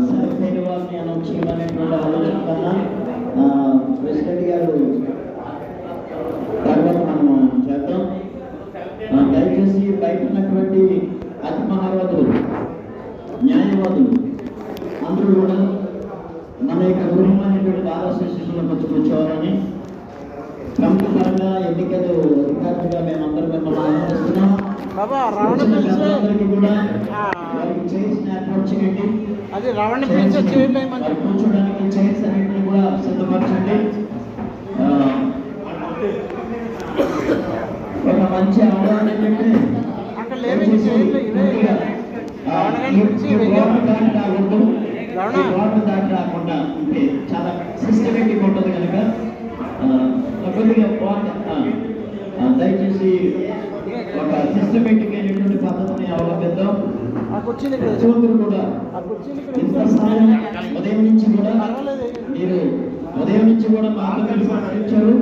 Select అయిన వారిని announce చేయమనేటువంటి ఆలోచన కన్నా ప్రెసిడెంట్ గారు తర్వాత మనం చేద్దాం. దయచేసి బయట ఉన్నటువంటి అతి మహావాదులు, న్యాయవాదులు అందరూ కూడా మన యొక్క గృహం అనేటువంటి బార్ అసోసియేషన్లో వచ్చి కమిటీ పరంగా ఎన్నికలు అధికారులుగా మేమందరం మిమ్మల్ని ఆహ్వానిస్తున్నాం. కూడా వారికి చైర్స్ ఏర్పాటు చేయండి. కూర్చోడానికి చైర్స్ అన్నింటినీ కూడా సిద్ధపరచండి. ఒక మంచి ఆహ్వానం ఏంటంటే దాటి రాకుండా ఉంటే చాలా సిస్టమేటిక్ ఉంటుంది కనుక కొద్దిగా దయచేసి ఒక సిస్టమేటిక్ అయినటువంటి పద్ధతిని అవలంబిద్దాం. కూడా ఇంత సమయం ఉదయం నుంచి కూడా మీరు మాతో మీరు సహకరించారు.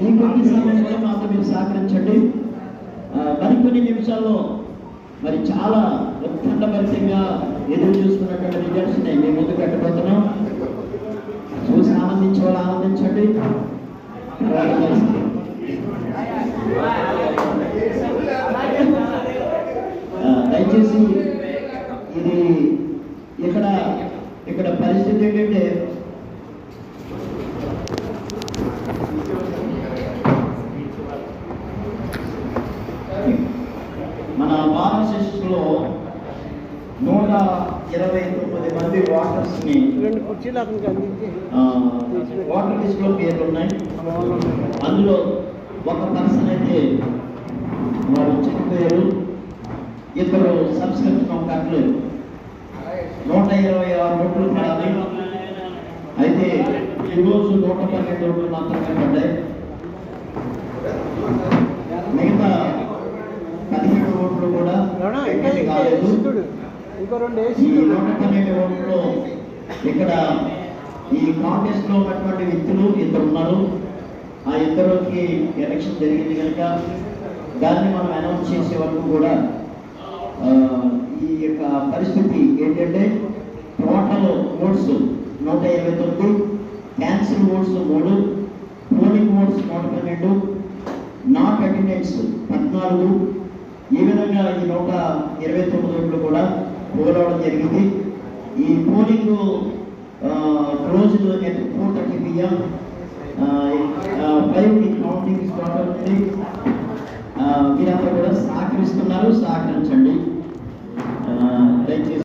ఈ కొద్ది సమయం కూడా మాతో మీరు సహకరించండి. మరికొన్ని నిమిషాల్లో మరి చాలా ఉత్కంఠభరితంగా ఎదురు చూస్తున్నటువంటి రిజల్ట్స్ ని మేము ముందు పెట్టబోతున్నాం. చూసి ఆనందించే వాళ్ళు ఆనందించండి. దయచేసి ఇది ఇక్కడ పరిస్థితి ఏంటంటే మన బార్ అసోసియేషన్లో 129 మంది వాటర్స్ ని వాటర్ లిస్ట్ లో పేర్లు ఉన్నాయి. అందులో ఒక పర్సన్ అయితే వారు చనిపోయారు. ఇద్దరు సబ్స్క్రిప్షన్ కట్టలేదు. 126 ఓట్లు పడాలి. అయితే ఈరోజు 112 ఓట్లు మాత్రమే పడ్డాయి. మిగతా 17 ఓట్లు కూడా కాలేదు. ఈ 112 ఓట్లు ఇక్కడ ఈ కాంగ్రెస్ లో ఉన్నటువంటి వ్యక్తులు ఇద్దరు ఉన్నారు. ఆ ఇద్దరికి ఎలక్షన్ జరిగింది కనుక దాన్ని మనం అనౌన్స్ చేసే వరకు కూడా ఈ యొక్క పరిస్థితి ఏంటంటే total votes 129, cancel votes 3, polling votes 112, not attendance 14. ఈ విధంగా ఈ 129 ఓట్లు కూడా పోలవడం జరిగింది. ఈ polling close at 4:30 PM. 5 counting start అవుతుంది. మీరంతా కూడా సహకరిస్తున్నారు, సహకరించండి. దయచేసి